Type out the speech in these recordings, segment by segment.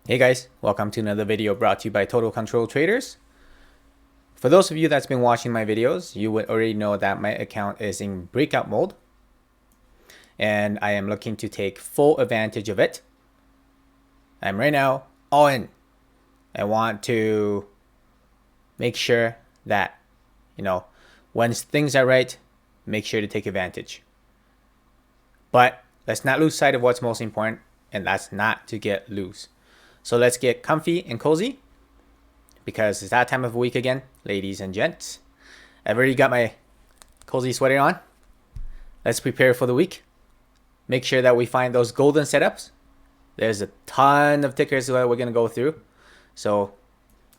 Hey guys, welcome to another video brought to you by Total Control Traders. For those of you that's been watching my videos, you would already know that my account is in breakout mode and I am looking to take full advantage of it. I'm right now all in. I want to make sure that, when things are right, make sure to take advantage. But let's not lose sight of what's most important, and that's not to get loose. So let's get comfy and cozy because it's that time of the week again, ladies and gents. I've already got my cozy sweater on. Let's prepare for the week. Make sure that we find those golden setups. There's a ton of tickers that we're going to go through. So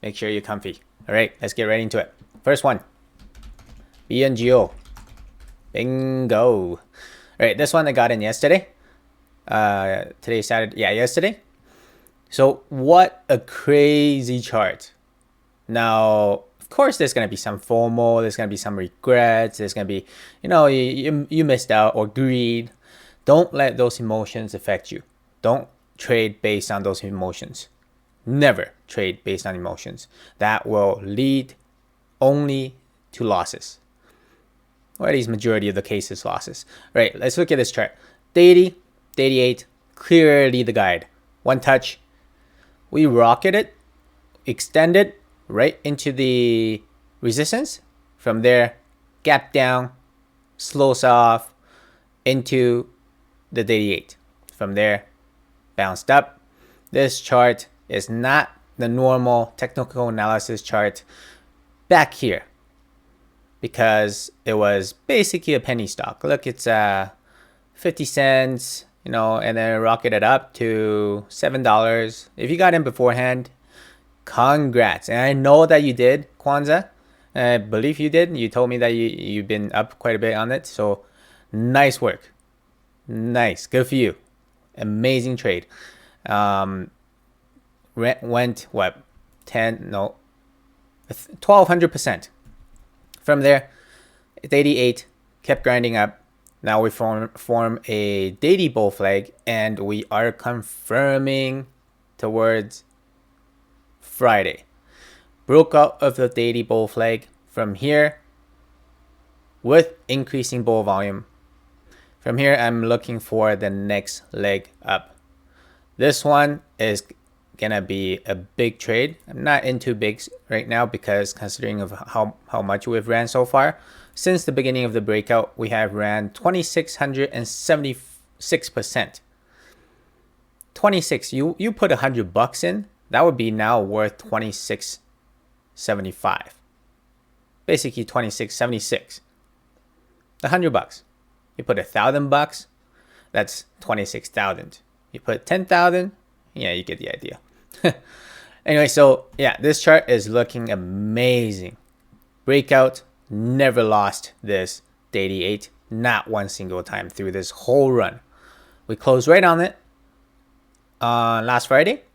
make sure you're comfy. All right, let's get right into it. First one, BNGO. Bingo. All right, this one I got in yesterday. Today's Saturday. Yeah, yesterday. So what a crazy chart. Now, of course, there's going to be some FOMO. There's going to be some regrets. There's going to be, you missed out or greed. Don't let those emotions affect you. Don't trade based on those emotions. Never trade based on emotions. That will lead only to losses. Or at least majority of the cases, losses. All right, let's look at this chart. 80, 88, clearly the guide. One touch. We rocket it, extend it right into the resistance. From there, gap down, slows off into the 88. From there, bounced up. This chart is not the normal technical analysis chart back here because it was basically a penny stock. Look, it's 50 cents. And then rocket it up to $7. If you got in beforehand, congrats. And I know that you did, Kwanzaa. I believe you did. You told me that you've been up quite a bit on it. So nice work. Nice. Good for you. Amazing trade. Went what? 1200%. From there, 88 kept grinding up. Now we form a daily bull flag and we are confirming towards Friday. Broke out of the daily bull flag from here with increasing bull volume. From here, I'm looking for the next leg up. This one is gonna be a big trade. I'm not into bigs right now because considering of how much we've ran so far. Since the beginning of the breakout, we have ran 2,676%. 26. You put $100 in, that would be now worth 26.75. Basically 26.76. The $100. You put $1,000, that's 26,000. You put 10,000, yeah, you get the idea. Anyway, so yeah, this chart is looking amazing. Breakout. Never lost this 88, not one single time through this whole run. We closed right on it last Friday.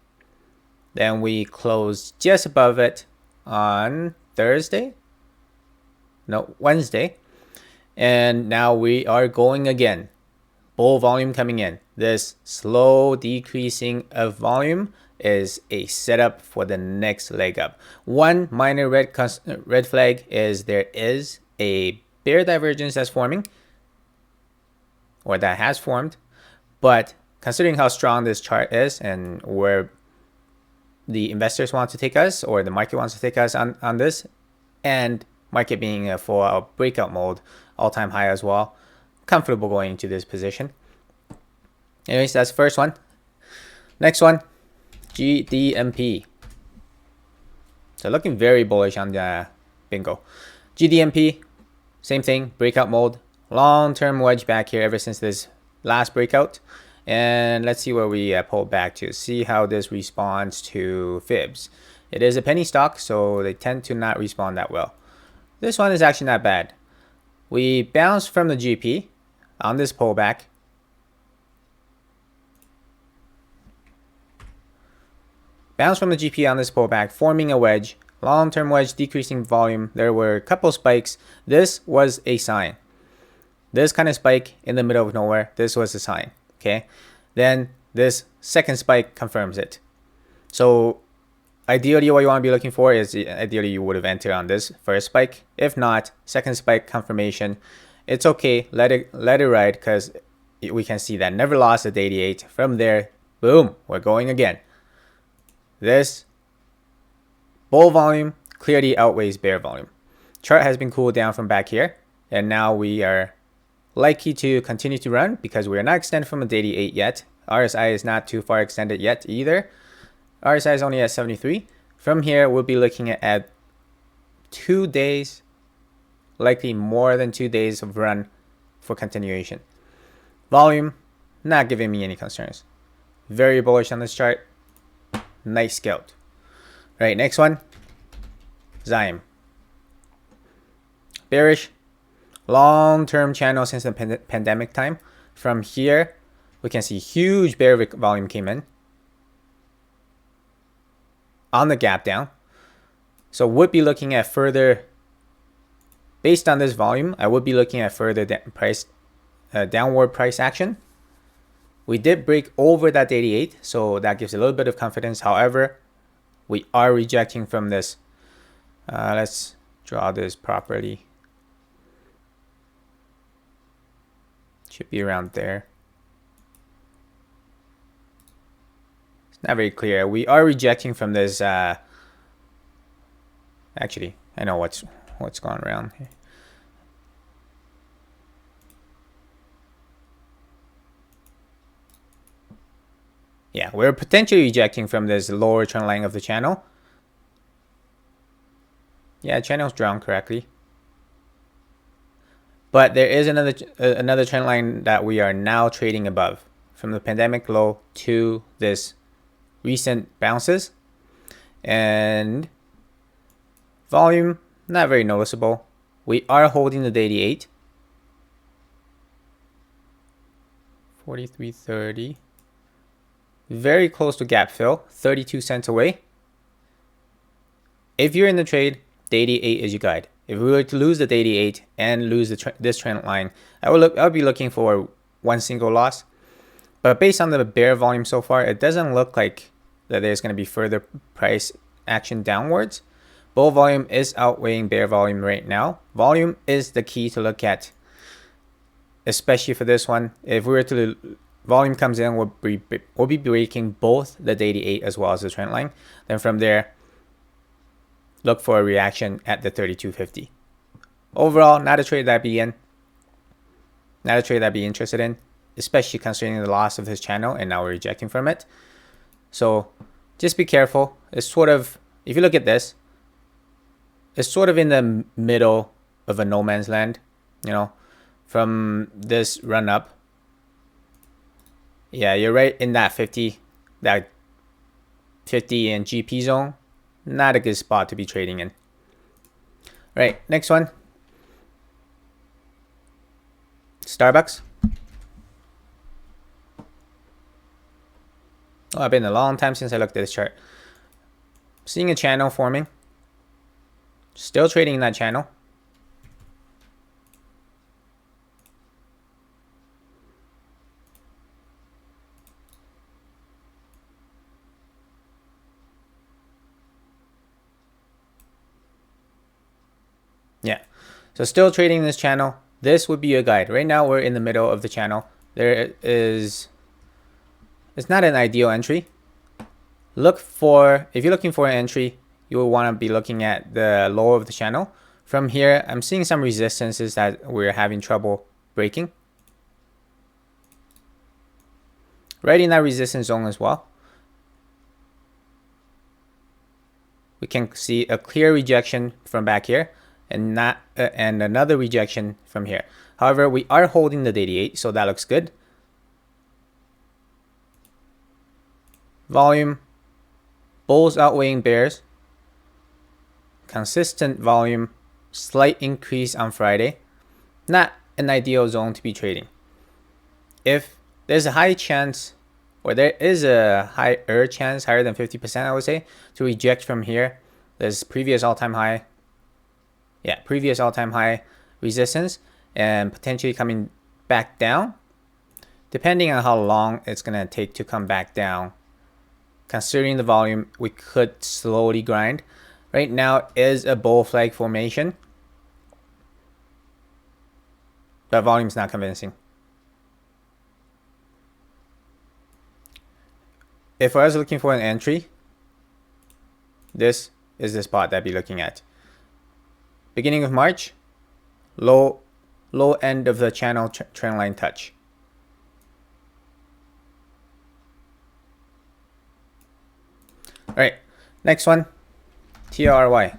Then we closed just above it on Wednesday. And now we are going again. Bull volume coming in. This slow decreasing of volume is a setup for the next leg up. One minor red flag is there is a bear divergence that's forming, or that has formed. But considering how strong this chart is and where the investors want to take us, or the market wants to take us on this, and market being a full breakout mode, all-time high as well, comfortable going into this position. Anyways, that's the first one. Next one, GDNP. So looking very bullish on the bingo. GDNP, same thing, breakout mode. Long-term wedge back here ever since this last breakout. And let's see where we pull back to. See how this responds to fibs. It is a penny stock, so they tend to not respond that well. This one is actually not bad. We bounced from the GP on this pullback. Bounce from the GP on this pullback, forming a wedge, long-term wedge, decreasing volume. There were a couple spikes. This was a sign. This kind of spike in the middle of nowhere, this was a sign, okay? Then this second spike confirms it. So ideally what you want to be looking for is, ideally you would have entered on this first spike. If not, second spike confirmation. It's okay, let it ride, because we can see that never lost at 88. From there, boom, we're going again. This bull volume clearly outweighs bear volume. Chart has been cooled down from back here, and now we are likely to continue to run because we are not extended from the 88 yet. RSI is not too far extended yet either. RSI is only at 73. From here, we'll be looking at 2 days, likely more than 2 days of run for continuation. Volume, not giving me any concerns. Very bullish on this chart. Nice scalp. Right, next one, ZYME. Bearish, long-term channel since the pandemic time. From here, we can see huge bear volume came in on the gap down. So would be looking at further, based on this volume, I would be looking at further downward price action. We did break over that 88, so that gives a little bit of confidence. However, we are rejecting from this. Let's draw this properly. Should be around there. It's not very clear. We are rejecting from this. Actually, I know what's going around here. Yeah, we're potentially rejecting from this lower trend line of the channel. Yeah, channel's drawn correctly. But there is another trend line that we are now trading above, from the pandemic low to this recent bounces. And volume, not very noticeable. We are holding the 88. 43.30. Very close to gap fill, 32 cents away. If you're in the trade, the 88 is your guide. If we were to lose the 88 and lose this trend line, I would be looking for one single loss. But based on the bear volume so far, it doesn't look like that there's going to be further price action downwards. Bull volume is outweighing bear volume right now. Volume is the key to look at, especially for this one. If we were to volume comes in, we'll be breaking both the 88 as well as the trend line. Then from there, look for a reaction at the 32.50. Overall, not a trade that I'd be in. Not a trade that I'd be interested in, especially considering the loss of this channel and now we're rejecting from it. So just be careful. It's sort of, if you look at this, it's sort of in the middle of a no man's land, you know, from this run up. Yeah, you're right in that 50 and GP zone. Not a good spot to be trading in. Right, next one. SBUX. Oh, it's been a long time since I looked at this chart. Seeing a channel forming. Still trading in that channel. Yeah, so still trading this channel. This would be a guide. Right now we're in the middle of the channel. It's not an ideal entry. If you're looking for an entry, you will want to be looking at the low of the channel. From here, I'm seeing some resistances that we're having trouble breaking. Right in that resistance zone as well. We can see a clear rejection from back here. And another rejection from here. However, we are holding the 88, so that looks good. Volume, bulls outweighing bears. Consistent volume, slight increase on Friday. Not an ideal zone to be trading. If there's a high chance, or there is a higher chance, higher than 50%, I would say, to reject from here. There's previous all-time high. Yeah, previous all-time high resistance and potentially coming back down. Depending on how long it's going to take to come back down, considering the volume, we could slowly grind. Right now is a bull flag formation, but volume's not convincing. If I was looking for an entry, this is the spot that I'd be looking at. Beginning of March, low end of the channel trend line touch. All right, next one, TLRY.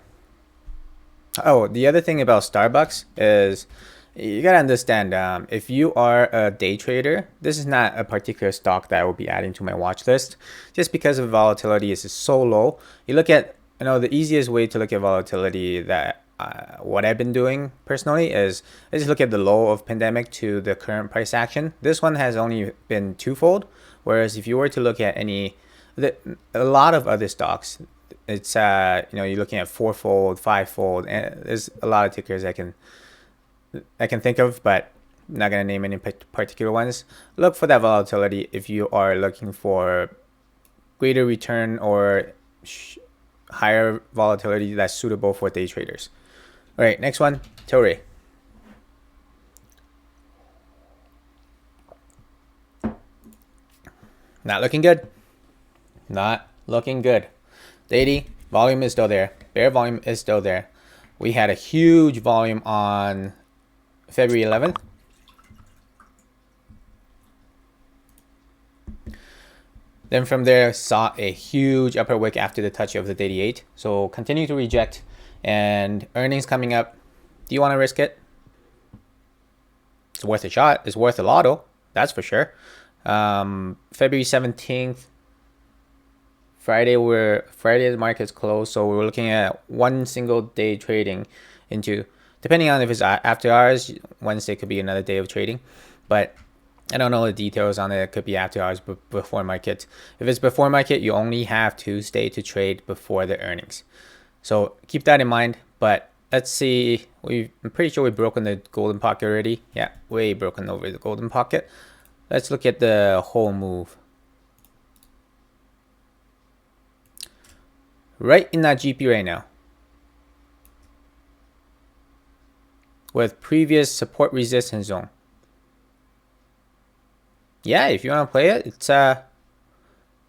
Oh, the other thing about Starbucks is you gotta understand, if you are a day trader, this is not a particular stock that I will be adding to my watch list, just because of volatility is so low. You look at, the easiest way to look at volatility that what I've been doing personally is I just look at the low of pandemic to the current price action. This one has only been twofold, whereas if you were to look at a lot of other stocks, it's you're looking at fourfold, fivefold, and there's a lot of tickers I can think of, but I'm not gonna name any particular ones. Look for that volatility if you are looking for greater return or higher volatility that's suitable for day traders. All right, next one, TLRY. Not looking good. Not looking good. Daily volume is still there. Bear volume is still there. We had a huge volume on February 11th. Then from there, saw a huge upper wick after the touch of the daily 8. So continue to reject, and earnings coming up. Do you want to risk it? It's worth a shot. It's worth a lotto. That's for sure. February 17th. Friday the market's closed, so we're looking at one single day trading into, depending on if it's after hours, Wednesday could be another day of trading, but I don't know the details on it. It could be after hours, but before market. If it's before market, you only have Tuesday to trade before the earnings. So keep that in mind. But let's see. I'm pretty sure we've broken the golden pocket already. Yeah, way broken over the golden pocket. Let's look at the whole move. Right in that GP right now, with previous support resistance zone. Yeah, if you want to play it, it's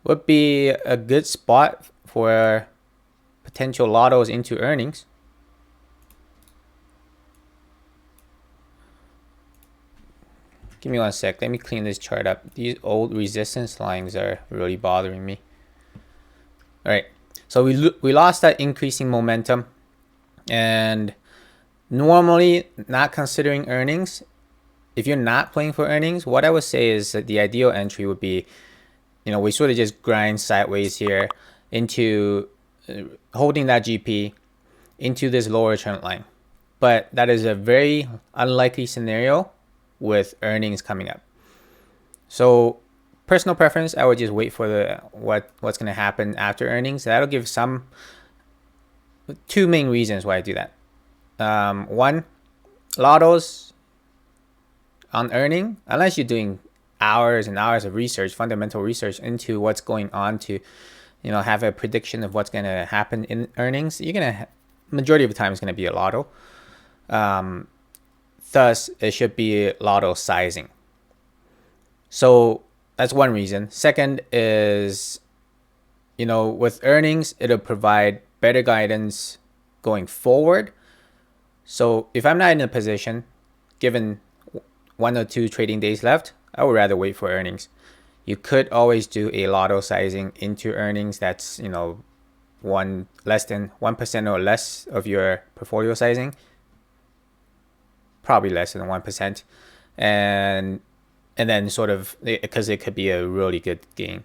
would be a good spot for potential lottos into earnings. Give me 1 sec. Let me clean this chart up. These old resistance lines are really bothering me. All right. So we lost that increasing momentum, and normally, not considering earnings, if you're not playing for earnings, what I would say is that the ideal entry would be, we sort of just grind sideways here into holding that GP into this lower trend line. But that is a very unlikely scenario with earnings coming up. So personal preference, I would just wait for what's going to happen after earnings. That'll give two main reasons why I do that. One, lottos on earning, unless you're doing hours and hours of research, fundamental research into what's going on to, have a prediction of what's going to happen in earnings, majority of the time it's going to be a lotto. Thus, it should be lotto sizing. So that's one reason. Second is, with earnings, it'll provide better guidance going forward. So if I'm not in a position, given 1 or 2 trading days left, I would rather wait for earnings. You could always do a lotto sizing into earnings. That's, less than 1% or less of your portfolio sizing. Probably less than 1%. And then sort of, because it could be a really good gain.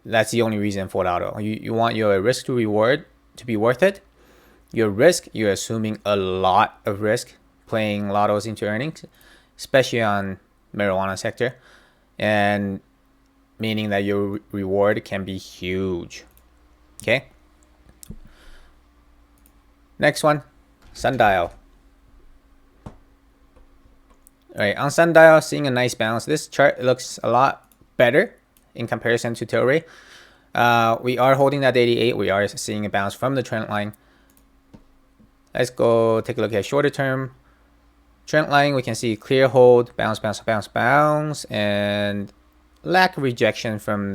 That's the only reason for lotto. You want your risk to reward to be worth it. Your risk, you're assuming a lot of risk playing lottos into earnings, especially on marijuana sector, and meaning that your reward can be huge. Okay. Next one, sundial. All right, on sundial, seeing a nice bounce. This chart looks a lot better in comparison to TLRY. We are holding that 88. We are seeing a bounce from the trend line. Let's go take a look at shorter term trend line. We can see clear hold, bounce, bounce, bounce, bounce, and lack of rejection from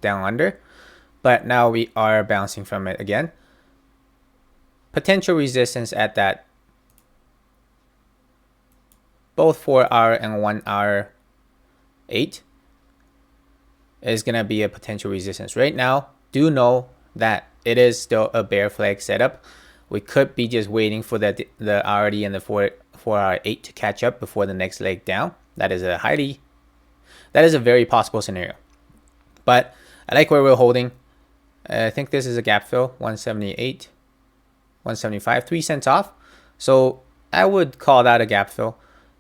down under. But now we are bouncing from it again. Potential resistance at that both 4-hour and 1-hour 8 is gonna be a potential resistance. Right now, do know that it is still a bear flag setup. We could be just waiting for the RD and the 4-hour 8 to catch up before the next leg down. That is a very possible scenario. But I like where we're holding. I think this is a gap fill, 178, 175, 3 cents off. So I would call that a gap fill.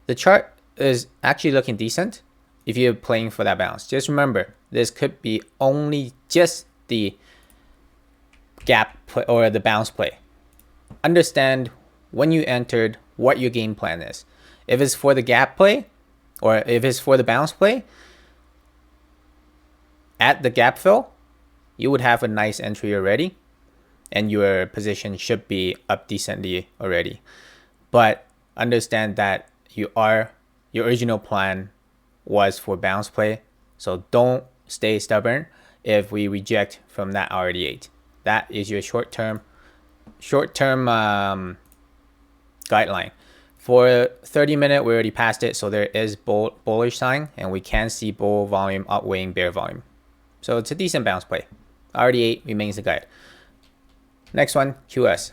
The chart is actually looking decent if you're playing for that bounce. Just remember, this could be only just the gap play or the bounce play. Understand when you entered what your game plan is. If it's for the gap play or if it's for the bounce play, at the gap fill, you would have a nice entry already and your position should be up decently already. But understand that your original plan was for bounce play. So don't stay stubborn if we reject from that RD8. That is your short-term guideline. For 30-minute, we already passed it. So there is bullish sign and we can see bull volume outweighing bear volume. So it's a decent bounce play. RD8 remains the guide. Next one, QS.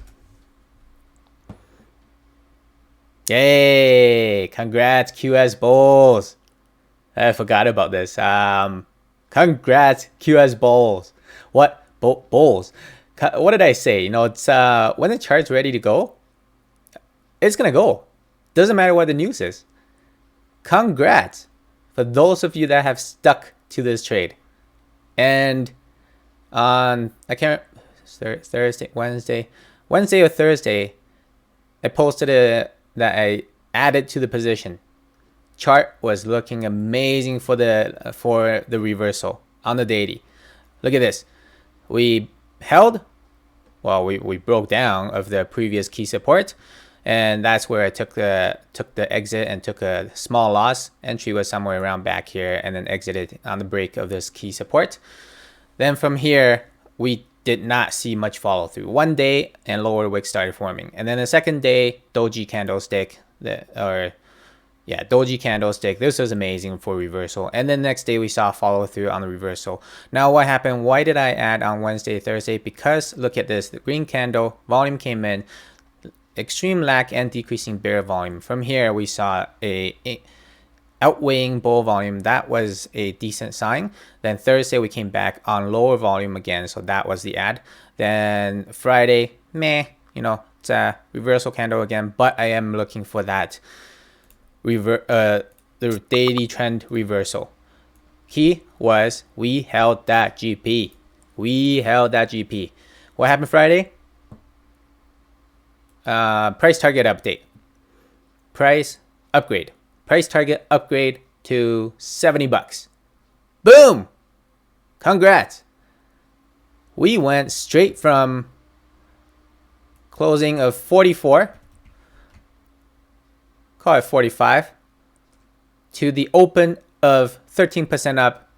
Yay! Congrats, QS bulls. I forgot about this. Congrats, QS bulls. What? Bulls. What did I say? You know, it's when the chart's ready to go, it's gonna go. Doesn't matter what the news is. Congrats for those of you that have stuck to this trade. And on Thursday, Wednesday or Thursday, I posted that I added to the position. Chart was looking amazing for the reversal on the daily. Look at this. We held, well, we broke down of the previous key support, and that's where I took the exit and took a small loss. Entry was somewhere around back here, and then exited on the break of this key support. Then from here, we did not see much follow through. One day and lower wick started forming, and then the second day, doji candlestick, doji candlestick. This was amazing for reversal, and then next day we saw follow through on the reversal. Now what happened? Why did I add on Wednesday, Thursday? Because look at this, the green candle volume came in, extreme lack and decreasing bear volume. From here we saw a outweighing bull volume. That was a decent sign. Then Thursday we came back on lower volume again, so that was the add. Then Friday, meh, you know, it's a reversal candle again, but I am looking for that the daily trend reversal. Key was we held that GP. What happened Friday? Price target update. Price target upgrade to $70. Boom! Congrats. We went straight from closing of 44, call it 45, to the open of 13% up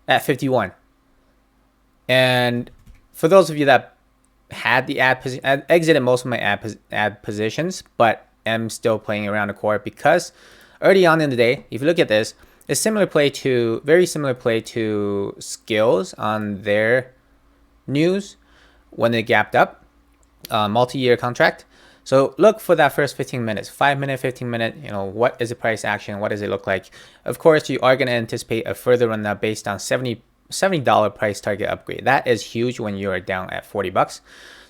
at 51. And for those of you that had the ad position, I exited most of my ad positions, but am still playing around the core because early on in the day, if you look at this, it's very similar play to Skills on their news when they gapped up, multi-year contract. So look for that first 15 minutes, 5-minute, 15-minute, you know, what is the price action? What does it look like? Of course, you are going to anticipate a further run up based on $70 price target upgrade. That is huge when you are down at $40.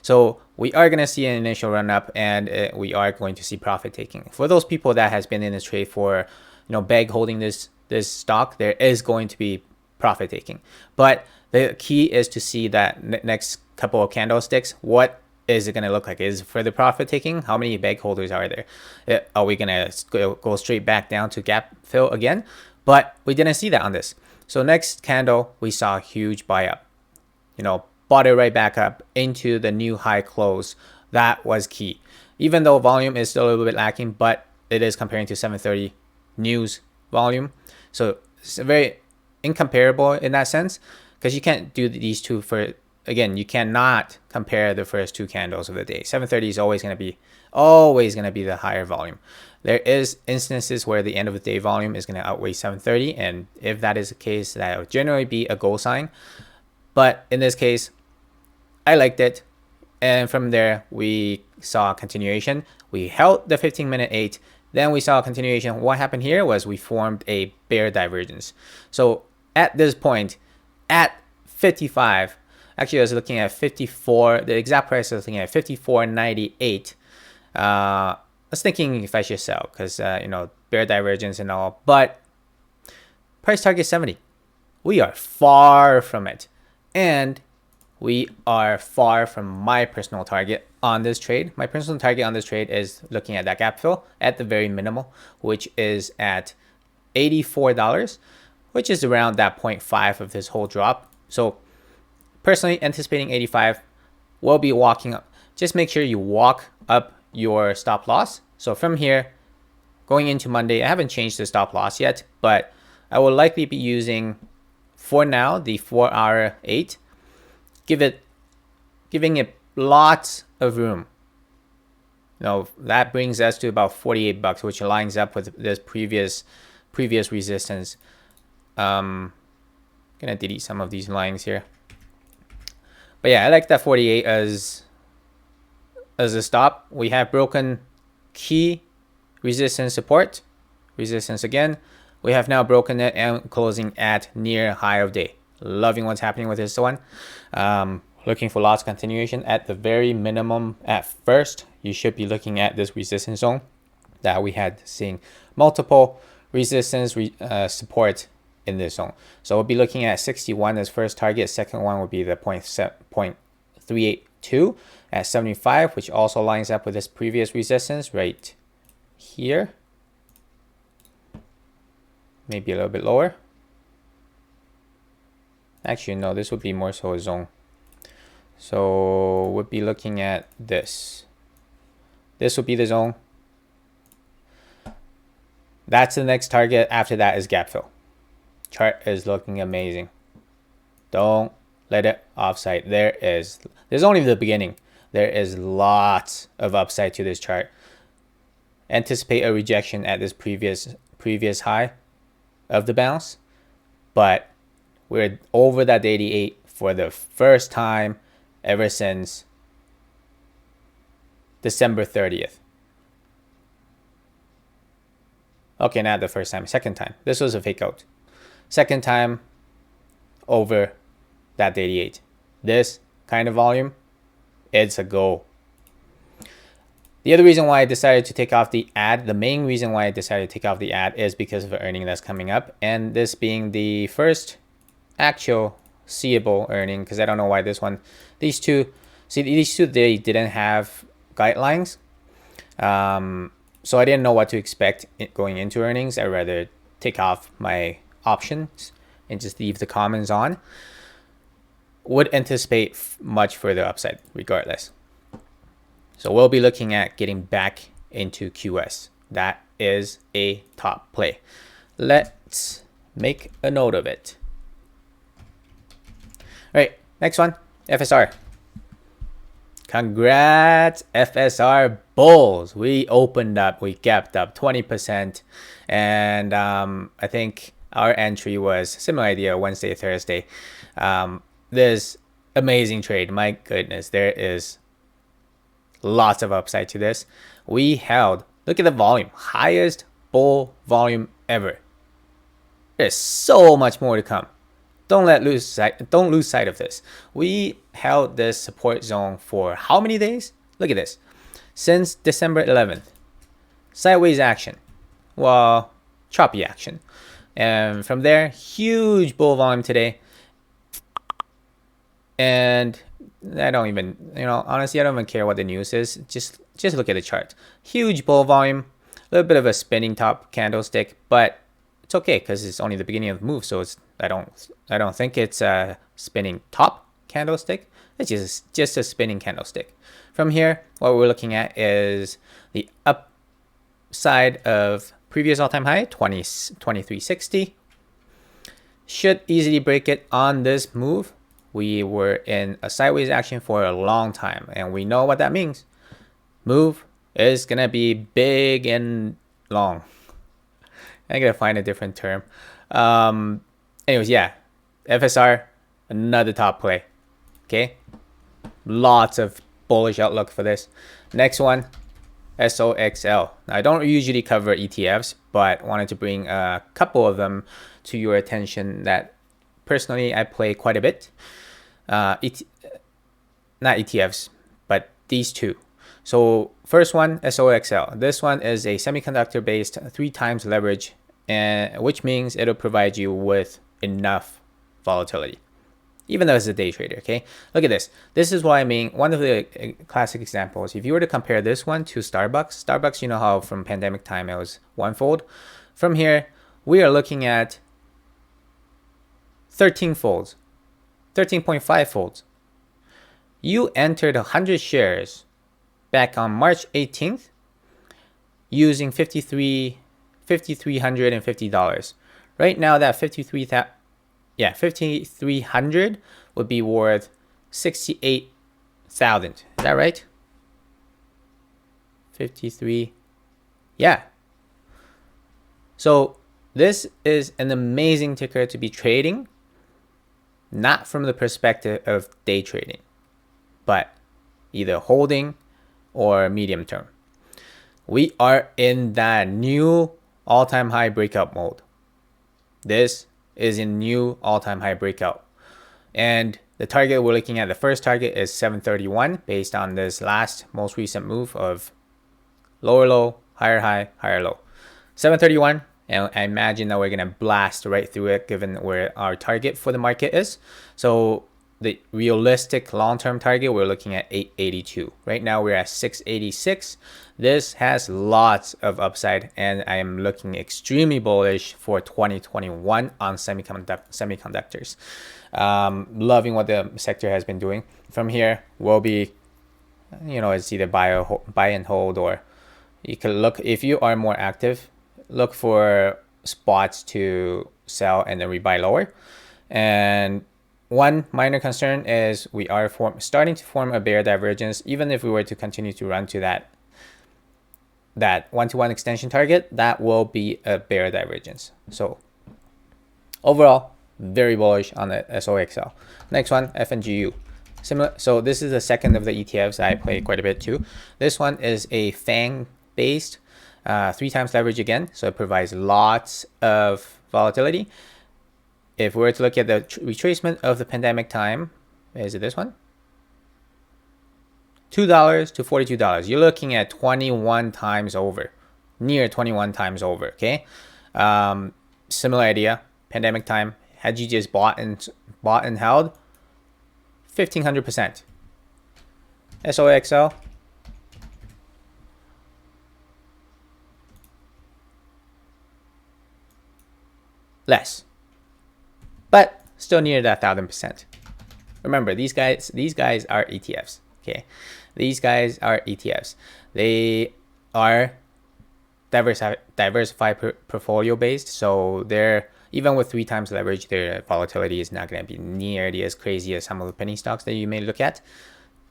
So we are going to see an initial run up, and we are going to see profit taking. For those people that has been in this trade for, you know, bag holding this stock, there is going to be profit taking. But the key is to see that next couple of candlesticks. What is it going to look like? Is it further profit taking? How many bag holders are there? Are we going to go straight back down to gap fill again? But we didn't see that on this. So next candle, we saw a huge buy up. You know, bought it right back up into the new high close. That was key. Even though volume is still a little bit lacking, but it is comparing to 7:30 news volume. So it's very incomparable in that sense, because you can't do these two for, again, you cannot compare the first two candles of the day. 7:30 is always going to be the higher volume. There is instances where the end of the day volume is going to outweigh 7:30, and if that is the case, that will generally be a go sign. But in this case, I liked it, and from there we saw a continuation. We held the 15-minute 8, then we saw a continuation. What happened here was we formed a bear divergence. So at this point, at 55, actually I was looking at 54, the exact price I was looking at 54.98. I was thinking if I should sell, because you know, bear divergence and all, but price target 70. We are far from it, and we are far from my personal target on this trade. My personal target on this trade is looking at that gap fill at the very minimal, which is at $84, which is around that 0.5 of this whole drop. So personally anticipating 85, we'll be walking up. Just make sure you walk up your stop loss. So from here, going into Monday, I haven't changed the stop loss yet, but I will likely be using, for now, the 4-hour 8. Giving it lots of room. Now that brings us to about $48, which lines up with this previous resistance. Gonna delete some of these lines here. But yeah, I like that 48 as a stop. We have broken key resistance support, resistance again. We have now broken it and closing at near high of day. Loving what's happening with this one. Looking for lots of continuation. At the very minimum, at first, you should be looking at this resistance zone that we had seeing multiple resistance support in this zone. So we'll be looking at 61 as first target. Second one would be the 0.382 at 75, which also lines up with this previous resistance right here. Maybe a little bit lower. Actually, no, this would be more so a zone. So we'll be looking at this. This would be the zone. That's the next target. After that is gap fill. Chart is looking amazing. Don't let it offside. There's only the beginning. There is lots of upside to this chart. Anticipate a rejection at this previous high of the bounce, but we're over that 88 for the first time ever since December 30th. Okay, not the first time, second time. This was a fake out. Second time over that 88. This kind of volume, it's a go. The other reason why I decided to take off the ad, the main reason why I decided to take off the ad is because of the earning that's coming up, and this being the first actual seeable earning, because I don't know why this one, these two, they didn't have guidelines, so I didn't know what to expect going into earnings. I'd rather take off my options and just leave the commons on. Would anticipate much further upside regardless. So we'll be looking at getting back into QS. That is a top play. Let's make a note of it. All right, next one, FSR. Congrats, FSR bulls. We opened up, we gapped up 20%. And I think our entry was similar idea, Wednesday, Thursday. This amazing trade, my goodness, there is lots of upside to this. We held, look at the volume, highest bull volume ever. There's so much more to come. Don't lose sight of this. We held this support zone for how many days? Look at this. Since December 11th. Sideways action. Well, choppy action. And from there, huge bull volume today. And I don't even, honestly, I don't even care what the news is. Just look at the chart. Huge bull volume. A little bit of a spinning top candlestick, but it's okay because it's only the beginning of the move. So I don't think it's a spinning top candlestick. It's just a spinning candlestick. From here, what we're looking at is the upside of previous all-time high, 2360. Should easily break it on this move. We were in a sideways action for a long time, and we know what that means. Move is gonna be big and long. I gotta find a different term. Anyways, yeah, FSR, another top play. Okay, lots of bullish outlook for this. Next one, SOXL. Now, I don't usually cover ETFs, but wanted to bring a couple of them to your attention that personally I play quite a bit. Not ETFs, but these two. So first one, SOXL. This one is a semiconductor based 3 times leverage, and which means it'll provide you with enough volatility, even though it's a day trader. Okay, look at this. This is what I mean. One of the classic examples, if you were to compare this one to Starbucks, you know how from pandemic time it was one-fold. From here, we are looking at 13 folds, 13.5 folds. You entered 100 shares back on March 18th using $5,350. Right now, that $5,300 would be worth $68,000. Is that right? 53. Yeah. So this is an amazing ticker to be trading, not from the perspective of day trading, but either holding or medium term. We are in that new all-time high breakout mode. This is in new all-time high breakout. And the target we're looking at, the first target is 731 based on this most recent move of lower low, higher high, higher low. 731, and I imagine that we're going to blast right through it given where our target for the market is. So the realistic long-term target, we're looking at 882. Right now we're at 686. This has lots of upside, and I am looking extremely bullish for 2021 on semiconductors. Loving what the sector has been doing. From here, we'll be, it's either buy and hold, or you can look, if you are more active, look for spots to sell and then rebuy lower. And one minor concern is we are starting to form a bear divergence. Even if we were to continue to run to that one-to-one extension target, that will be a bear divergence. So overall, very bullish on the SOXL. Next one, FNGU. Similar. So this is the second of the ETFs I play quite a bit too. This one is a FANG based 3 times leverage again, so it provides lots of volatility. If we were to look at the retracement of the pandemic time, is it this one? $2 to $42. You're looking at 21 times over, near 21 times over. Okay, similar idea. Pandemic time, had you just bought and held, 1,500%. SOXL. Less, but still near that 1,000%. Remember, these guys are ETFs. Okay, these guys are ETFs. They are diversified portfolio based, so they're, even with 3 times leverage, their volatility is not going to be nearly as crazy as some of the penny stocks that you may look at.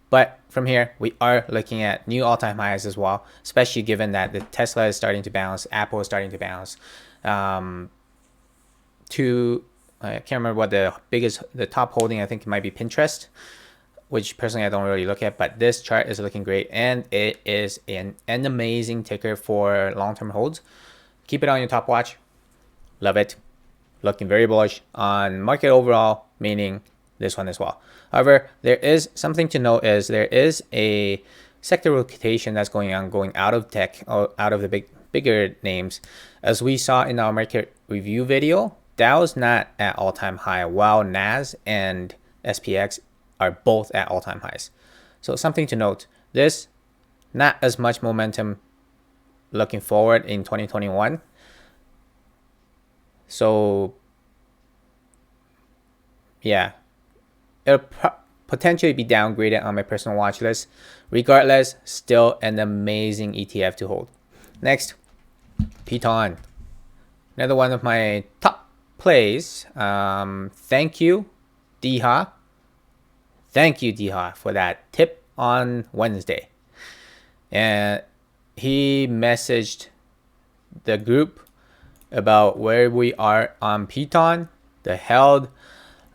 But from here, we are looking at new all-time highs as well, especially given that the Tesla is starting to bounce, Apple is starting to bounce. I can't remember what the top holding, I think it might be Pinterest, which personally I don't really look at, but this chart is looking great, and it is an amazing ticker for long-term holds. Keep it on your top watch. Love it. Looking very bullish on market overall, meaning this one as well. However, there is something to note, is there is a sector rotation that's going on, going out of tech, or out of the bigger names. As we saw in our market review video, Dow's not at all-time high, while NAS and SPX are both at all-time highs. So something to note, this not as much momentum looking forward in 2021. So yeah, it'll potentially be downgraded on my personal watch list. Regardless, still an amazing ETF to hold. Next, PTON. Another one of my top plays. Thank you, DHA. Thank you, DHA, for that tip on Wednesday. And he messaged the group about where we are on PTON, the held.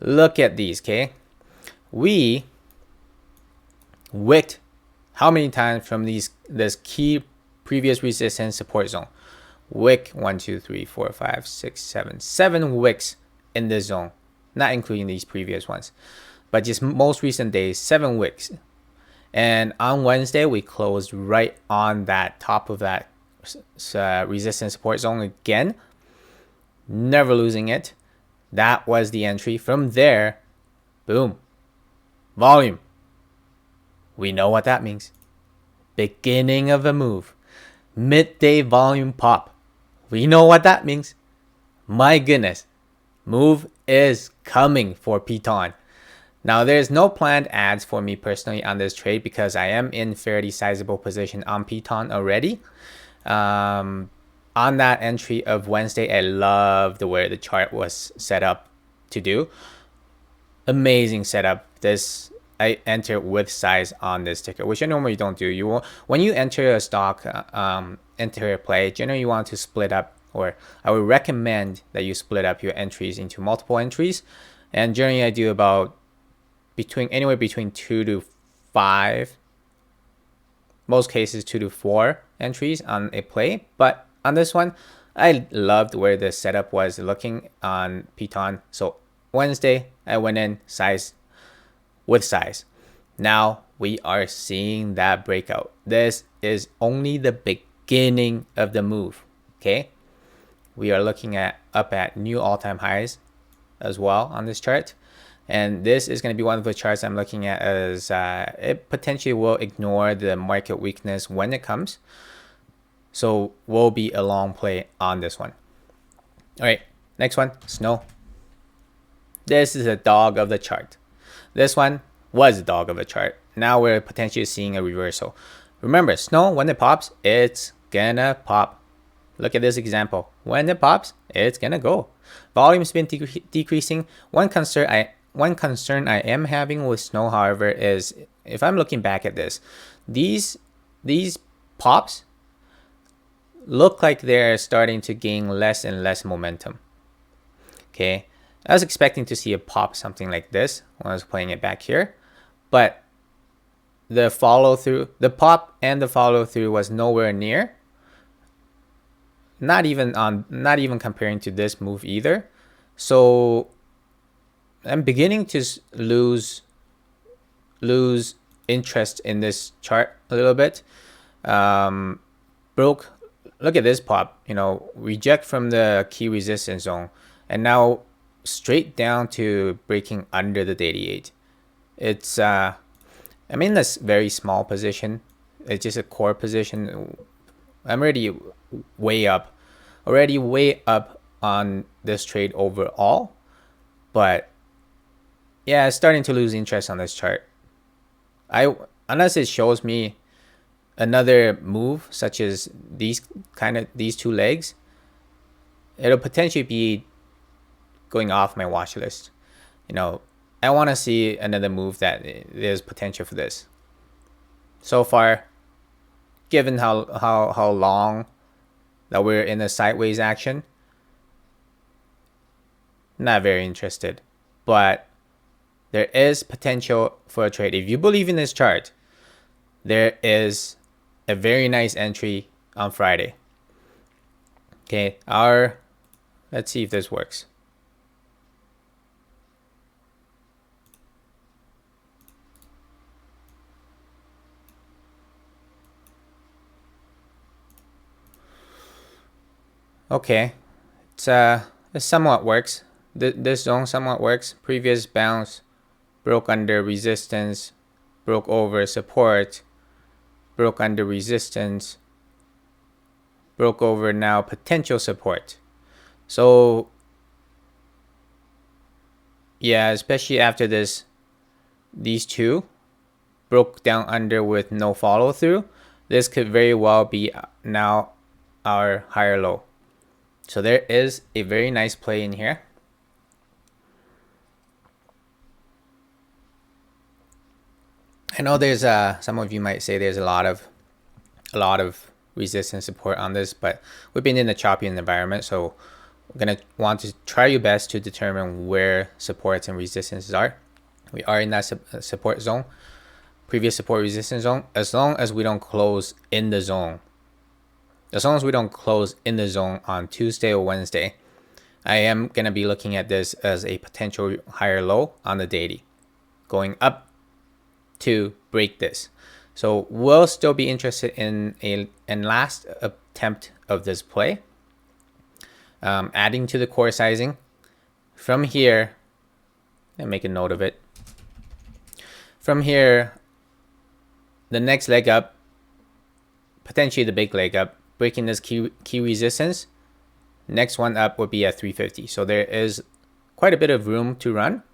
Look at these, okay? We wicked how many times from this key previous resistance support zone? Wick 1, 2, 3, 4, 5, 6, 7, 7 wicks in this zone, not including these previous ones, but just most recent days, 7 wicks. And on Wednesday, we closed right on that top of that resistance support zone again, never losing it. That was the entry. From there, boom, volume. We know what that means. Beginning of a move. Midday volume pop. We know what that means. My goodness, move is coming for PTON. Now, there's no planned ads for me personally on this trade because I am in fairly sizable position on PTON already. On that entry of Wednesday, I love the way the chart was set up to do. Amazing setup. This I enter with size on this ticker, which I normally don't do. You will, when you enter a stock, enter a play, generally you want to split up, or I would recommend that you split up your entries into multiple entries. And generally I do about anywhere between 2 to 5, most cases 2 to 4 entries on a play. But on this one, I loved where the setup was looking on PTON. So Wednesday, I went in size with size. Now we are seeing that breakout. This is only the beginning of the move. Okay, we are looking at up at new all-time highs as well on this chart, and this is going to be one of the charts I'm looking at as it potentially will ignore the market weakness when it comes. So we'll be a long play on this one. All right, next one, snow. This is a dog of the chart. This one was a dog of a chart. Now we're potentially seeing a reversal. Remember, snow, when it pops, it's gonna pop. Look at this example. When it pops, it's gonna go. Volume's been decreasing. One concern I am having with snow, however, is if I'm looking back at this, these pops look like they're starting to gain less and less momentum. Okay, I was expecting to see a pop something like this when I was playing it back here, but the follow through, the pop and the follow through was nowhere near. Not even comparing to this move either. So I'm beginning to lose interest in this chart a little bit. Broke. Look at this pop. Reject from the key resistance zone, and now straight down to breaking under the 88. It's I'm in this very small position. It's just a core position. I'm already way up on this trade overall, but yeah, it's starting to lose interest on this chart. Unless it shows me another move such as these two legs, it'll potentially be going off my watch list. I want to see another move that there's potential for this. So far, given how long that we're in a sideways action, not very interested. But there is potential for a trade. If you believe in this chart, there is a very nice entry on Friday. Okay, let's see if this works. Okay, it somewhat works. This zone somewhat works. Previous bounce, broke under resistance, broke over support, broke under resistance, broke over now potential support. So Yeah, especially after these two broke down under with no follow through, this could very well be now our higher low. So there is a very nice play in here. I know there's some of you might say there's a lot of resistance support on this, but we've been in a choppy environment, so we're gonna want to try your best to determine where supports and resistances are. We are in that support zone, previous support resistance zone. As long as we don't close in the zone, as long as we don't close in the zone on Tuesday or Wednesday, I am gonna be looking at this as a potential higher low on the daily, going up to break this. So we'll still be interested in a last attempt of this play, adding to the core sizing from here, and make a note of it. From here, the next leg up, potentially the big leg up, breaking this key resistance. Next one up would be at 350. So there is quite a bit of room to run.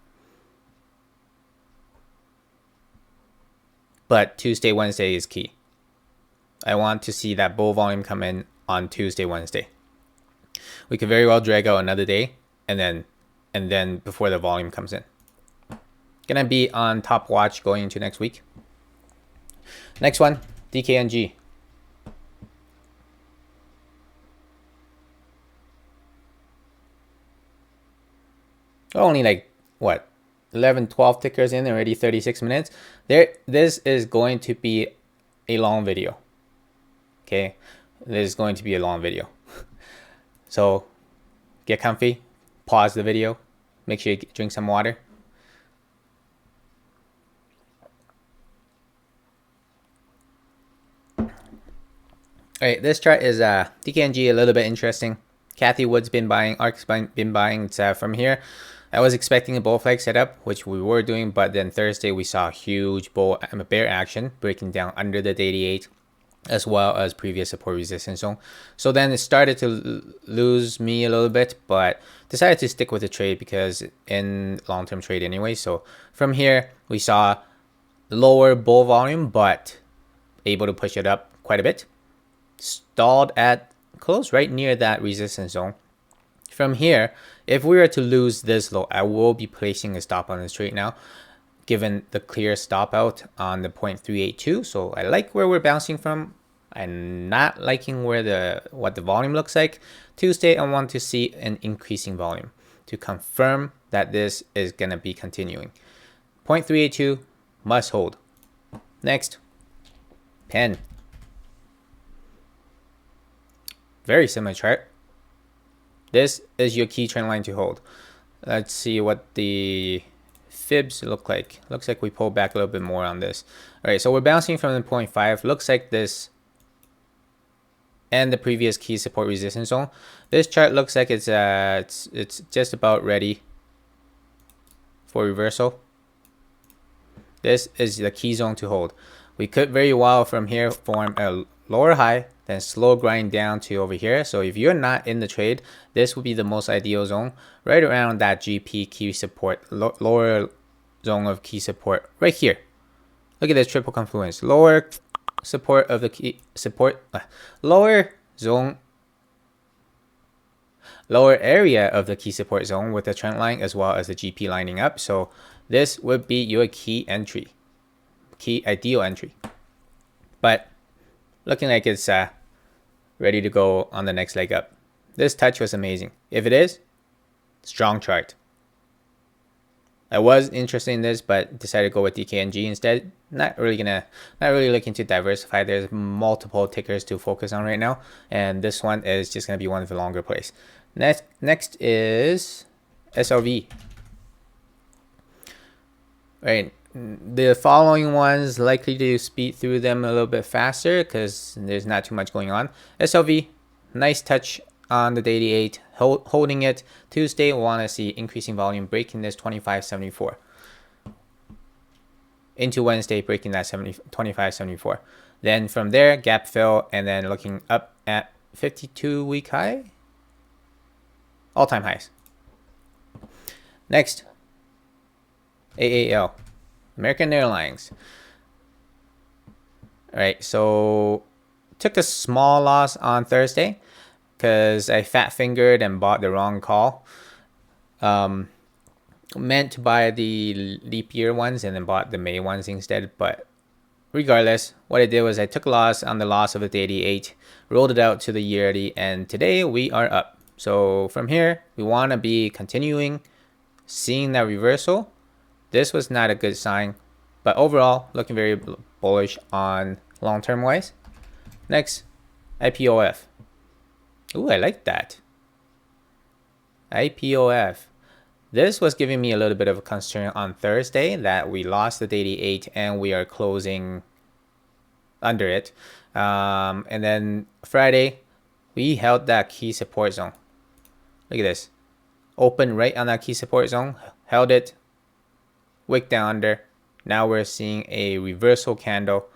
But Tuesday, Wednesday is key. I want to see that bull volume come in on Tuesday, Wednesday. We could very well drag out another day and then before the volume comes in. Gonna be on top watch going into next week. Next one, DKNG. Only like what, 11, 12 tickers in, already 36 minutes. This is going to be a long video. Okay, this is going to be a long video. So get comfy, pause the video, make sure you drink some water. All right, this chart is DKNG, a little bit interesting. Kathy Wood's been buying, ARK's been buying. It's from here. I was expecting a bull flag setup, which we were doing, but then Thursday we saw a huge bear action breaking down under the 88, as well as previous support resistance zone. So then it started to lose me a little bit, but decided to stick with the trade because in long-term trade anyway. So from here we saw lower bull volume, but able to push it up quite a bit. Stalled at close right near that resistance zone. From here, if we were to lose this low, I will be placing a stop on this trade now, given the clear stop out on the 0.382. So I like where we're bouncing from. I'm not liking where what the volume looks like. Tuesday, I want to see an increasing volume to confirm that this is gonna be continuing. 0.382 must hold. Next, PENN. Very similar chart. This is your key trend line to hold. Let's see what the fibs look like. Looks like we pulled back a little bit more on this. All right, so we're bouncing from the 0.5. Looks like this and the previous key support resistance zone. This chart looks like it's just about ready for reversal. This is the key zone to hold. We could very well from here form a lower high, then slow grind down to over here. So if you're not in the trade, this would be the most ideal zone, right around that GP key support, lower zone of key support right here. Look at this triple confluence, lower support of the key support, lower zone, lower area of the key support zone with the trend line as well as the GP lining up. So this would be your key entry, key ideal entry. But looking like it's ready to go on the next leg up. This touch was amazing. If it is, strong chart. I was interested in this, but decided to go with DKNG instead. Not really looking to diversify. There's multiple tickers to focus on right now, and this one is just gonna be one of the longer plays. Next is SLV. Right. The following ones likely to speed through them a little bit faster because there's not too much going on. SLV, nice touch on the daily 8, holding it. Tuesday, we want to see increasing volume, breaking this 25.74. Into Wednesday, breaking that 25.74. Then from there, gap fill, and then looking up at 52-week high, all-time highs. Next, AAL, American Airlines. All right, so took a small loss on Thursday because I fat fingered and bought the wrong call. Meant to buy the leap year ones and then bought the May ones instead. But regardless, what I did was I took a loss on the loss of the 88, rolled it out to the yearly, and today we are up. So from here, we want to be continuing seeing that reversal. This was not a good sign, but overall looking very bullish on long-term wise. Next, IPOF. Ooh, I like that. IPOF. This was giving me a little bit of a concern on Thursday that we lost the 88 and we are closing under it. And then Friday, we held that key support zone. Look at this. Open right on that key support zone, held it, wick down under. Now we're seeing a reversal candle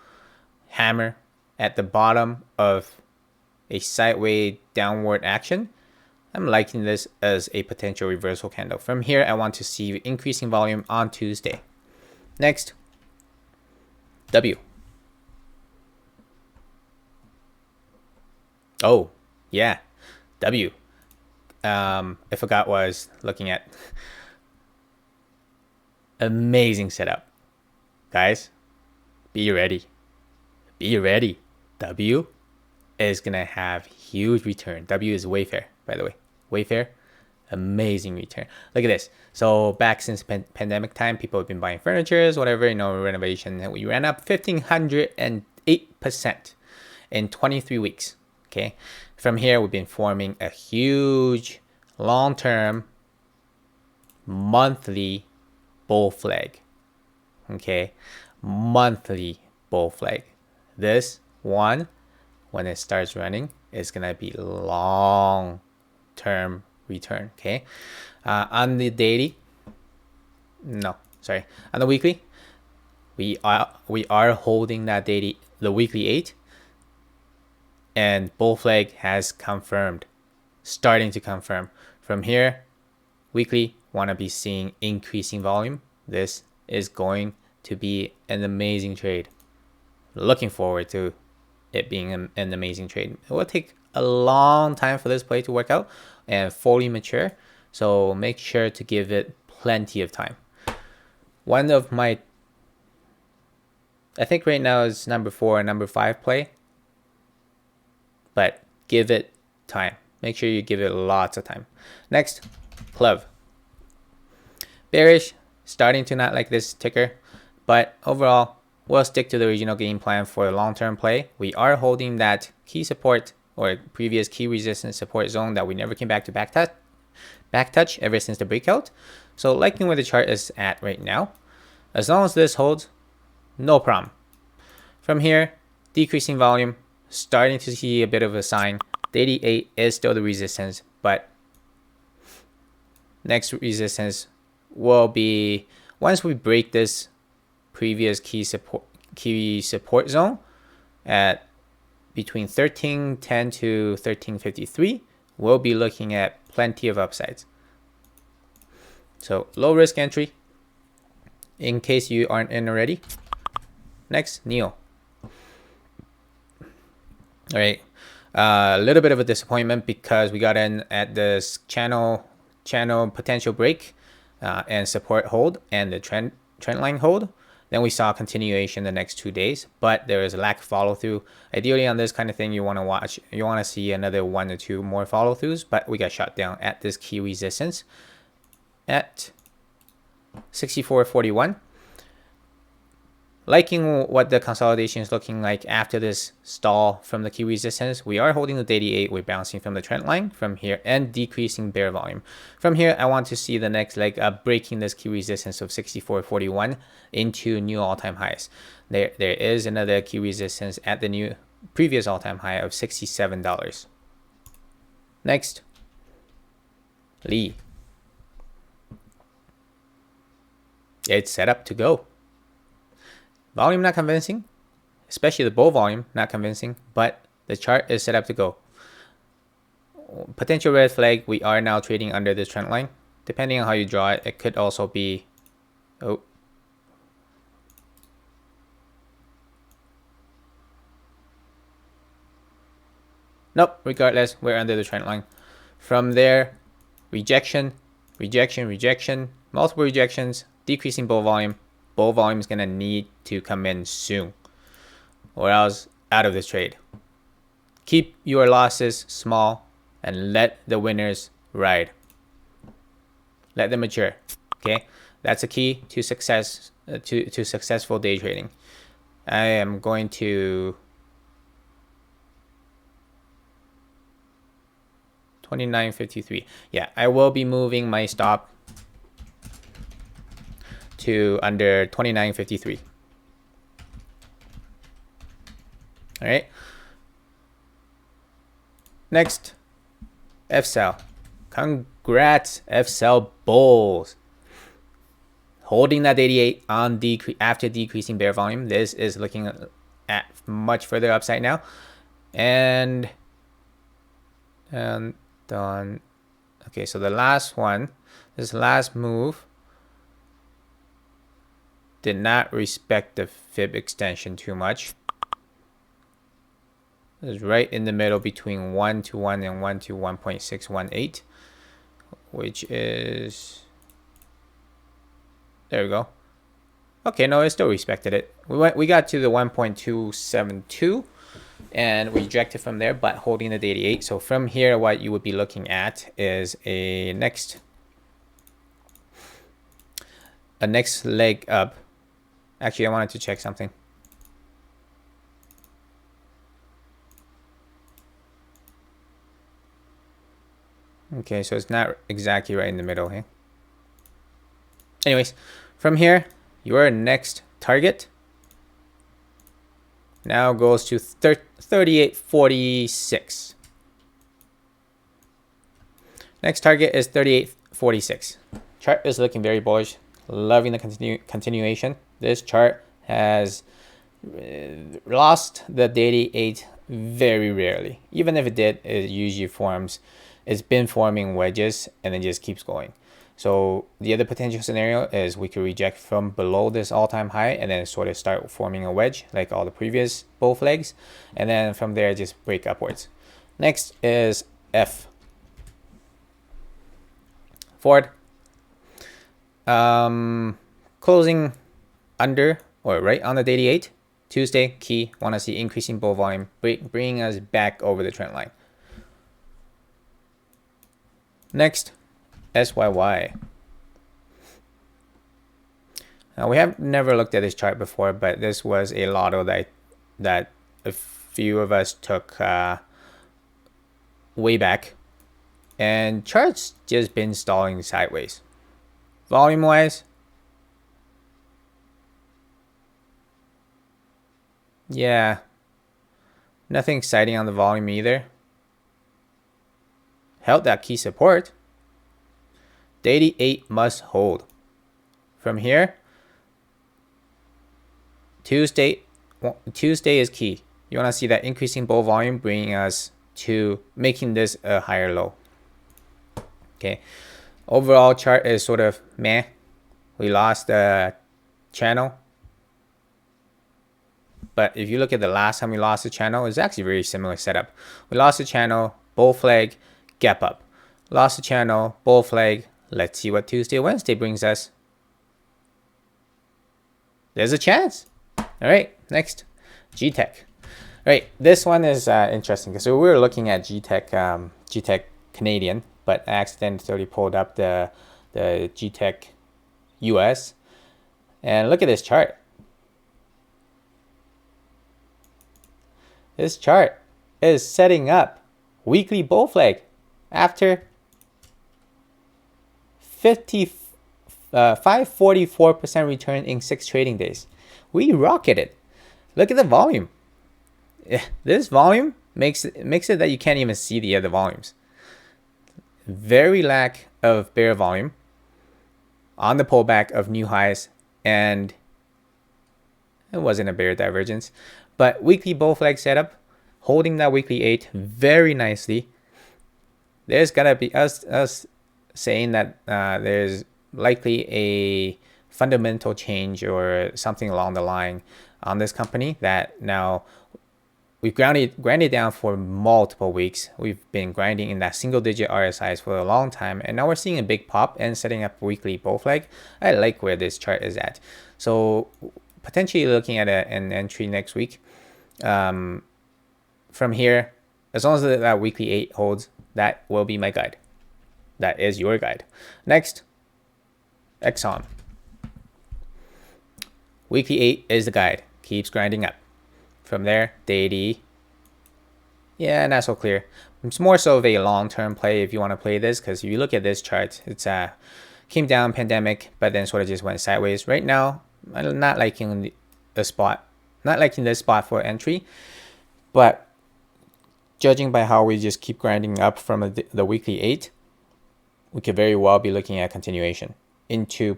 hammer at the bottom of a sideways downward action. I'm liking this as a potential reversal candle. From here, I want to see increasing volume on Tuesday. Next, W. Oh, yeah, W. I forgot what I was looking at. Amazing setup. Guys, be ready. Be ready. W is going to have huge return. W is Wayfair, by the way. Wayfair, amazing return. Look at this. So back since pandemic time, people have been buying furnitures, whatever, renovation. And we ran up 1,508% in 23 weeks. Okay. From here, we've been forming a huge long-term monthly bull flag. Okay. Monthly bull flag. This one, when it starts running, is going to be long term return. Okay. On the daily, on the weekly, we are holding that daily, the weekly 8, and bull flag has confirmed, starting to confirm. From here, weekly, want to be seeing increasing volume. This is going to be an amazing trade. Looking forward to it being an amazing trade. It will take a long time for this play to work out and fully mature, so make sure to give it plenty of time. One of my, I think right now is number 4 and number 5 play, but give it time. Make sure you give it lots of time. Next, CLOV. Bearish, starting to not like this ticker, but overall we'll stick to the original game plan for a long-term play. We are holding that key support or previous key resistance support zone that we never came back to back touch ever since the breakout. So liking where the chart is at right now. As long as this holds, no problem. From here, decreasing volume, starting to see a bit of a sign. The 88 is still the resistance, but next resistance will be once we break this previous key support zone at between 1310 to 1353, we'll be looking at plenty of upsides. So low risk entry in case you aren't in already. Next, NEO. All right, a little bit of a disappointment because we got in at this channel potential break and support hold and the trend line hold. Then we saw continuation the next 2 days, but there is a lack of follow through. Ideally on this kind of thing, you want to see another 1 or 2 more follow throughs, but we got shot down at this key resistance at 64.41. Liking what the consolidation is looking like after this stall from the key resistance. We are holding the 88. We're bouncing from the trend line from here and decreasing bear volume. From here, I want to see the next leg up, breaking this key resistance of 64.41 into new all-time highs. There is another key resistance at the new previous all-time high of $67. Next, Lee. It's set up to go. Volume not convincing, especially the bull volume not convincing, but the chart is set up to go. Potential red flag, we are now trading under this trend line. Depending on how you draw it, it could also be Oh. Nope, regardless, we're under the trend line. From there, rejection, rejection, rejection, multiple rejections, decreasing bull volume. Bull volume is going to need to come in soon, or else out of this trade. Keep your losses small and let the winners ride. Let them mature. Okay, that's a key to success, to successful day trading. I am going to 29.53. Yeah, I will be moving my stop to under 29.53. All right. Next, FCEL. Congrats, FCEL bulls. Holding that 88 on after decreasing bear volume. This is looking at much further upside now. And done. Okay, so the last one, this last move did not respect the fib extension too much. It was right in the middle between 1 to 1 and 1 to 1.618, which is, there we go. Okay, no, it still respected it. We got to the 1.272 and rejected from there, but holding the 88. So from here, what you would be looking at is a next leg up. Actually, I wanted to check something. Okay, so it's not exactly right in the middle here. Anyways, from here, your next target now goes to 38.46. Next target is 38.46. Chart is looking very bullish. Loving the continuation. This chart has lost the 88 very rarely. Even if it did, it usually forms. It's been forming wedges and then just keeps going. So the other potential scenario is we could reject from below this all-time high and then sort of start forming a wedge like all the previous both legs, and then from there just break upwards. Next is F. Ford. Closing under or right on the 88. Tuesday, key. Want to see increasing bull volume, bringing us back over the trend line. Next, SYY. Now we have never looked at this chart before, but this was a lotto that a few of us took way back, and charts just been stalling sideways. Volume wise, yeah, nothing exciting on the volume either. Held that key support. The 88 must hold. From here, Tuesday is key. You want to see that increasing bull volume bringing us to making this a higher low. Okay, overall chart is sort of meh. We lost the channel, but if you look at the last time we lost the channel, it's actually a very similar setup. We lost the channel, bull flag, gap up. Lost the channel, bull flag. Let's see what Tuesday, Wednesday brings us. There's a chance. All right, next, GTEC. All right, this one is interesting because we were looking at GTEC Canadian, but I accidentally pulled up the GTEC US, and look at this chart. This chart is setting up weekly bull flag after 544% return in 6 trading days. We rocketed. Look at the volume. This volume makes it that you can't even see the other volumes. Very lack of bear volume on the pullback of new highs, and it wasn't a bear divergence, but weekly bull flag setup, holding that weekly 8 very nicely. There's gotta be us saying that there's likely a fundamental change or something along the line on this company that now we've grinded down for multiple weeks. We've been grinding in that single digit RSIs for a long time, and now we're seeing a big pop and setting up weekly bull flag. I like where this chart is at. So potentially looking at an entry next week. From here, as long as that weekly 8 holds, that will be my guide. That is your guide. Next, Exxon. Weekly 8 is the guide. Keeps grinding up. From there, daily. Yeah, not so clear. It's more so of a long-term play if you want to play this, because if you look at this chart, it's came down pandemic, but then sort of just went sideways. Right now, I'm not liking the spot. Not liking this spot for entry, but judging by how we just keep grinding up from the weekly 8, we could very well be looking at continuation into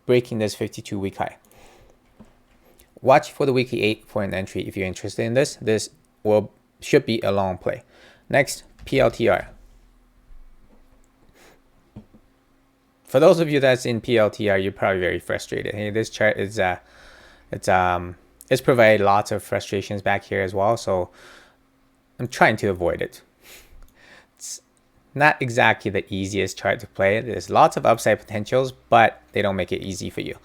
breaking this 52-week high. Watch for the weekly 8 for an entry if you're interested in this. This should be a long play. Next, PLTR. For those of you that's in PLTR, you're probably very frustrated. Hey, this chart is it's provided lots of frustrations back here as well, so I'm trying to avoid it. It's not exactly the easiest chart to play. There's lots of upside potentials, but they don't make it easy for you.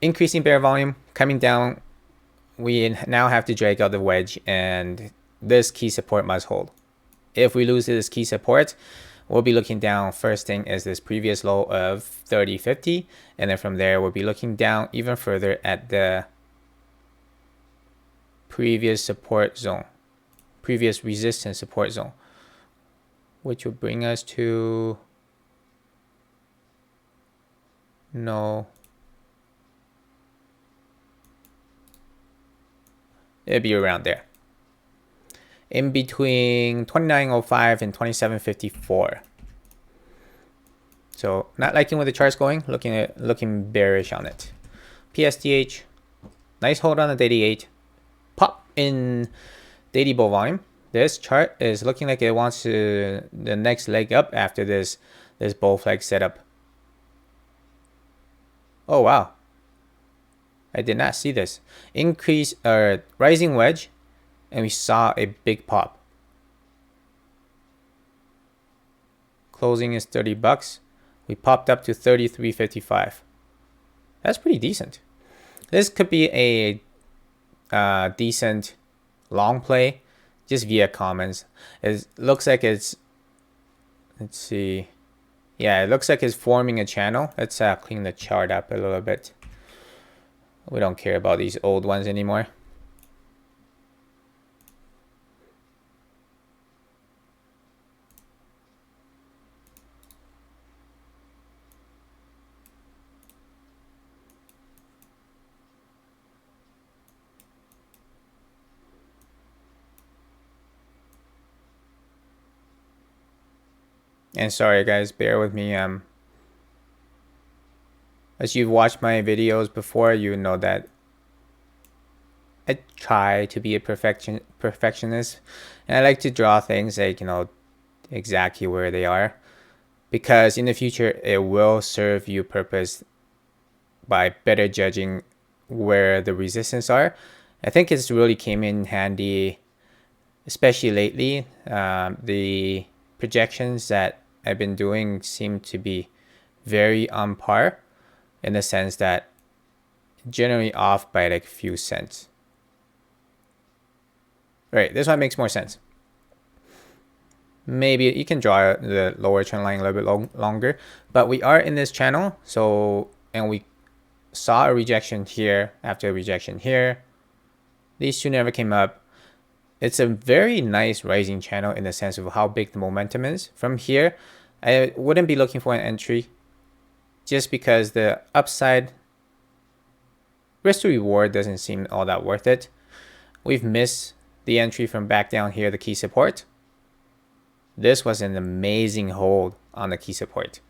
Increasing bear volume, coming down, we now have to drag out the wedge, and this key support must hold. If we lose this key support, we'll be looking down. First thing is this previous low of 30.50, and then from there we'll be looking down even further at the previous support zone, previous resistance support zone, which will bring us to it'd be around there, in between 29.05 and 27.54. So not liking where the chart's going, looking bearish on it. PSTH, nice hold on the daily 8, pop in daily bull volume. This chart is looking like it wants to the next leg up after this bull flag setup. Oh wow, I did not see this. Increase or rising wedge, and we saw a big pop. Closing is $30. We popped up to 33.55. That's pretty decent. This could be a decent long play just via comments. It looks like it's, let's see. Yeah, it looks like it's forming a channel. Let's clean the chart up a little bit. We don't care about these old ones anymore. And sorry guys, bear with me. As you've watched my videos before, you know that I try to be a perfectionist, and I like to draw things like, exactly where they are, because in the future it will serve you purpose by better judging where the resistance are. I think it's really came in handy, especially lately. The projections that I've been doing seem to be very on par, in the sense that generally off by like a few cents. Right, this one makes more sense. Maybe you can draw the lower trend line a little bit longer, but we are in this channel, and we saw a rejection here after a rejection here. These two never came up. It's a very nice rising channel in the sense of how big the momentum is. From here, I wouldn't be looking for an entry, just because the upside risk to reward doesn't seem all that worth it. We've missed the entry from back down here, the key support. This was an amazing hold on the key support.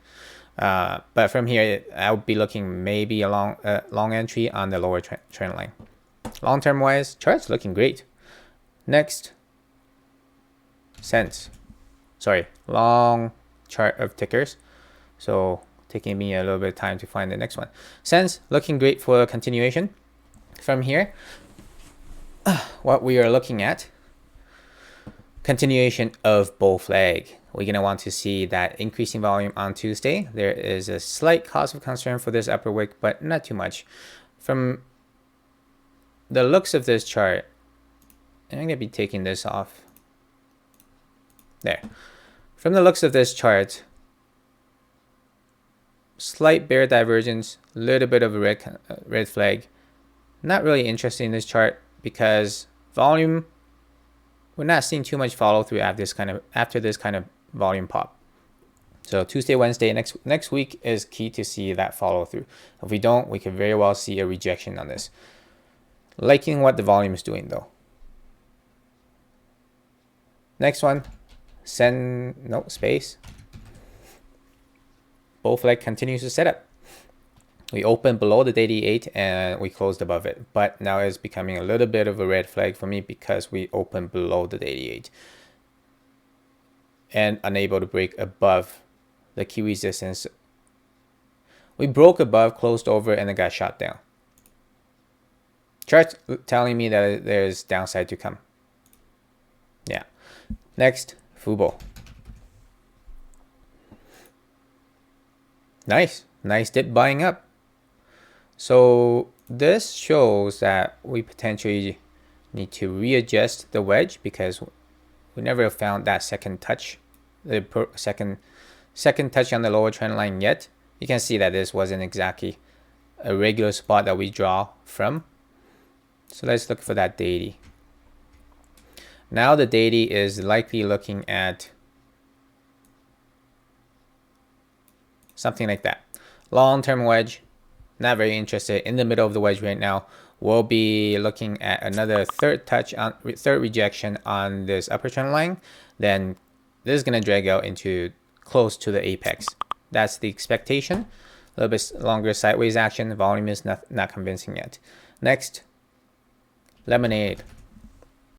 But from here, I would be looking maybe a long entry on the lower trend line. Long-term wise, chart's looking great. Next, SENS. Sorry, long chart of tickers. So taking me a little bit of time to find the next one. SENS looking great for continuation. From here, what we are looking at, continuation of bull flag. We're going to want to see that increasing volume on Tuesday. There is a slight cause of concern for this upper wick, but not too much. From the looks of this chart, I'm going to be taking this off. There. From the looks of this chart, slight bear divergence, a little bit of a red flag. Not really interested in this chart because volume, we're not seeing too much follow through after this kind of volume pop. So Tuesday, Wednesday, next week is key to see that follow through. If we don't, we could very well see a rejection on this. Liking what the volume is doing though. Next one, space. Bull flag continues to set up. We opened below the daily 8 and we closed above it, but now it's becoming a little bit of a red flag for me because we opened below the daily 8 and unable to break above the key resistance. We broke above, closed over, and it got shot down. Chart's telling me that there's downside to come. Yeah. Next, FUBO. Nice dip buying up. So this shows that we potentially need to readjust the wedge because we never found that second touch, the second touch on the lower trend line yet. You can see that this wasn't exactly a regular spot that we draw from. So let's look for that daily. Now the daily is likely looking at something like that. Long-term wedge, not very interested. In the middle of the wedge right now, we'll be looking at another third rejection on this upper trend line. Then this is going to drag out into close to the apex. That's the expectation. A little bit longer sideways action. The volume is not convincing yet. Next, lemonade.